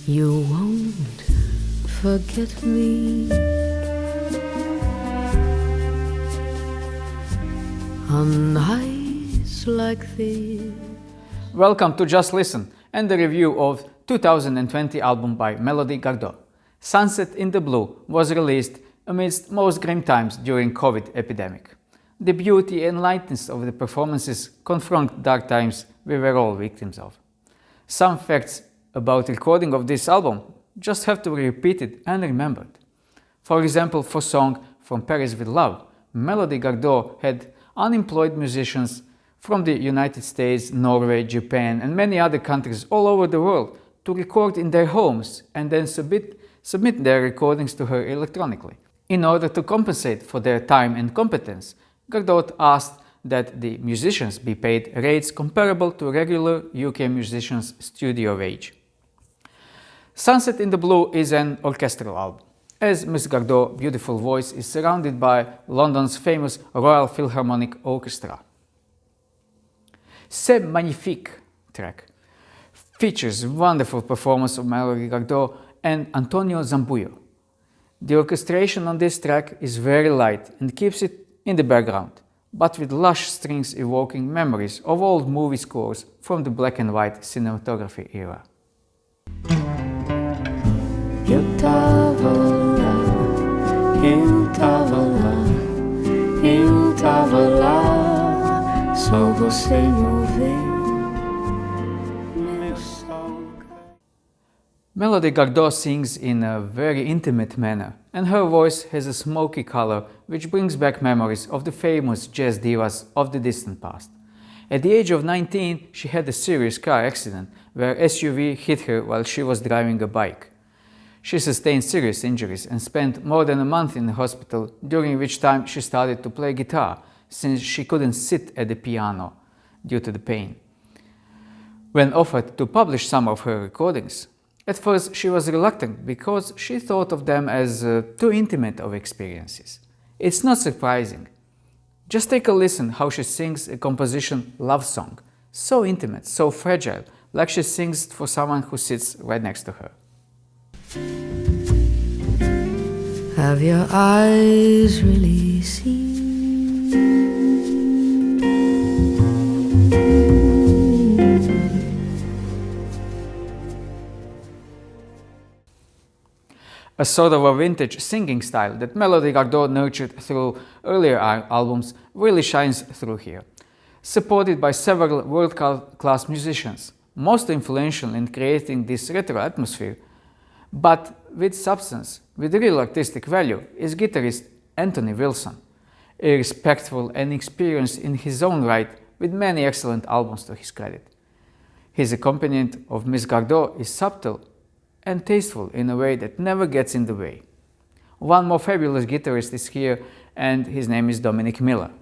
You won't forget me on nights like this. Welcome to Just Listen and the review of 2020 album by Melody Gardot. Sunset in the Blue was released amidst most grim times during COVID epidemic. The beauty and lightness of the performances confront dark times we were all victims of. Some facts about recording of this album just have to be repeated and remembered. For example, for song From Paris with Love, Melody Gardot had unemployed musicians from the United States, Norway, Japan and many other countries all over the world to record in their homes and then submit their recordings to her electronically. In order to compensate for their time and competence, Gardot asked that the musicians be paid rates comparable to regular UK musicians' studio wage. Sunset in the Blue is an orchestral album, as Miss Gardot's beautiful voice is surrounded by London's famous Royal Philharmonic Orchestra. C'est Magnifique track features wonderful performance of Melody Gardot and Antonio Zambujo. The orchestration on this track is very light and keeps it in the background, but with lush strings evoking memories of old movie scores from the black and white cinematography era. Eu tava lá, só você não veio. Melody Gardot sings in a very intimate manner, and her voice has a smoky color which brings back memories of the famous jazz divas of the distant past. At the age of 19, she had a serious car accident where SUV hit her while she was driving a bike. She sustained serious injuries and spent more than a month in the hospital, during which time she started to play guitar, since she couldn't sit at the piano due to the pain. When offered to publish some of her recordings, at first she was reluctant because she thought of them as too intimate of experiences. It's not surprising. Just take a listen how she sings a composition Love Song, so intimate, so fragile, like she sings for someone who sits right next to her. Have your eyes really seen? A sort of a vintage singing style that Melody Gardot nurtured through earlier albums really shines through here. Supported by several world-class musicians, most influential in creating this retro atmosphere, but with substance, with real artistic value, is guitarist Anthony Wilson, a respectful and experienced in his own right with many excellent albums to his credit. His accompaniment of Miss Gardot is subtle and tasteful in a way that never gets in the way. One more fabulous guitarist is here, and his name is Dominic Miller.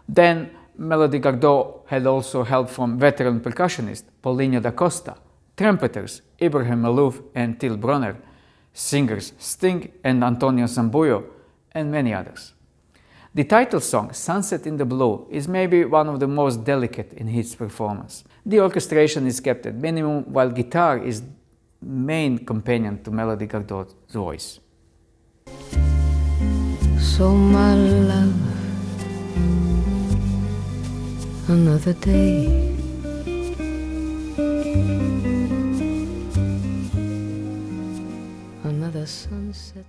Then Melody Gardot had also help from veteran percussionist Paulinho da Costa, trumpeters Ibrahim Malouf and Till Bronner, singers Sting and Antonio Zambujo, and many others. The title song, Sunset in the Blue, is maybe one of the most delicate in his performance. The orchestration is kept at minimum, while guitar is main companion to Melody Gardot's voice. So my love, another day. Another sunset.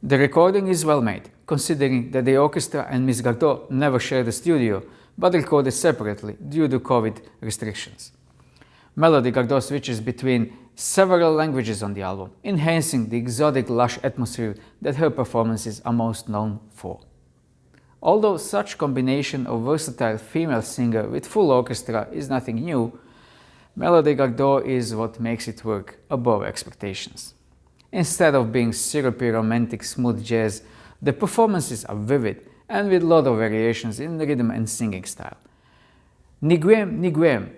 The recording is well made, considering that the orchestra and Miss Gardot never shared a studio, but recorded separately due to COVID restrictions. Melody Gardot switches between several languages on the album, enhancing the exotic, lush atmosphere that her performances are most known for. Although such combination of versatile female singer with full orchestra is nothing new, Melody Gardot is what makes it work above expectations. Instead of being syrupy, romantic, smooth jazz, the performances are vivid and with a lot of variations in rhythm and singing style. Niguem Niguem,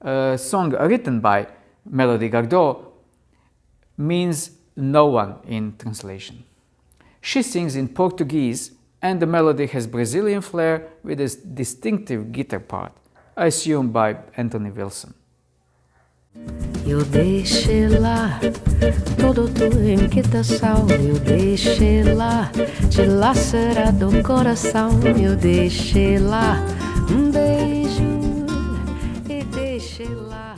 a song written by Melody Gardot, means no one in translation. She sings in Portuguese, and the melody has Brazilian flair with a distinctive guitar part, assumed by Anthony Wilson. eu deixei lá todo tua inquietação, eu deixei lá dilacerado o coração, eu deixei lá beijo e deixei lá.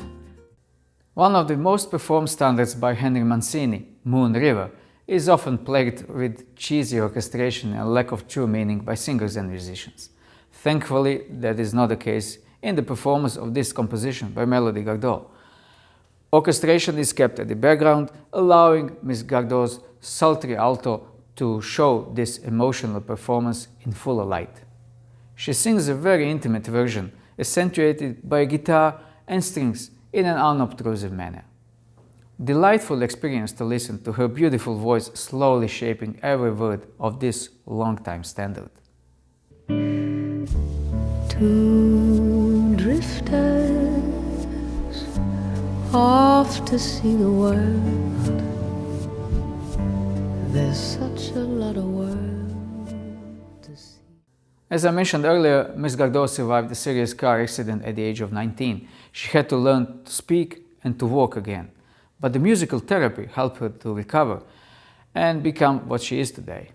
One of the most performed standards by Henry Mancini, Moon River, is often plagued with cheesy orchestration and lack of true meaning by singers and musicians. Thankfully, that is not the case in the performance of this composition by Melody Gardot. Orchestration is kept at the background, allowing Ms. Gardot's sultry alto to show this emotional performance in fuller light. She sings a very intimate version, accentuated by guitar and strings in an unobtrusive manner. Delightful experience to listen to her beautiful voice slowly shaping every word of this long-time standard. Two drifters off to see the world. There's such a lot of world to see. As I mentioned earlier, Ms. Gardot survived a serious car accident at the age of 19. She had to learn to speak and to walk again. But the musical therapy helped her to recover and become what she is today.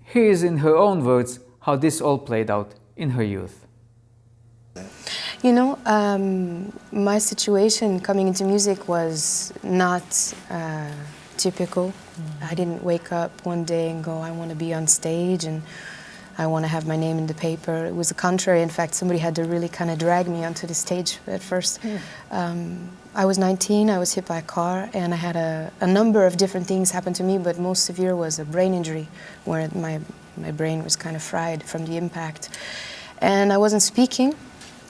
Here is in her own words how this all played out in her youth. You know, my situation coming into music was not typical. I didn't wake up one day and go, I want to be on stage and I want to have my name in the paper. It was the contrary. In fact, somebody had to really kind of drag me onto the stage at first. I was 19, I was hit by a car, and I had a number of different things happen to me, but most severe was a brain injury, where my brain was kind of fried from the impact. And I wasn't speaking,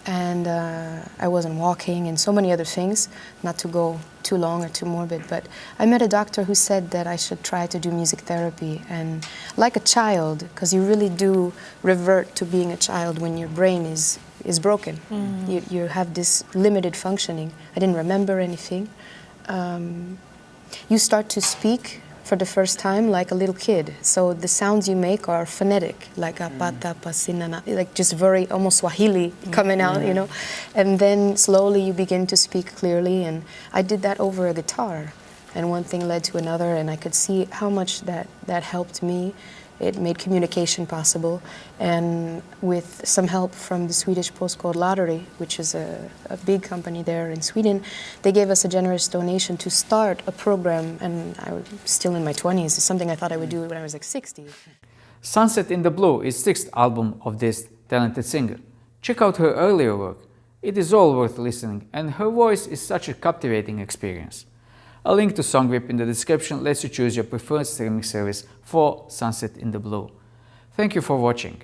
and I wasn't walking, and so many other things, not to go too long or too morbid, but I met a doctor who said that I should try to do music therapy, and like a child, because you really do revert to being a child when your brain is broken. You have this limited functioning. I didn't remember anything. You start to speak for the first time like a little kid. So the sounds you make are phonetic, like apata, pasinana, like just very almost Swahili coming out, you know. And then slowly you begin to speak clearly, and I did that over a guitar. And one thing led to another, and I could see how much that helped me. It made communication possible, and with some help from the Swedish Postcode Lottery, which is a big company there in Sweden, they gave us a generous donation to start a program, and I was still in my 20s. It's something I thought I would do when I was like 60. Sunset in the Blue is the 6th album of this talented singer. Check out her earlier work. It is all worth listening, and her voice is such a captivating experience. A link to SONGWHIP in the description lets you choose your preferred streaming service for Sunset in the Blue. Thank you for watching.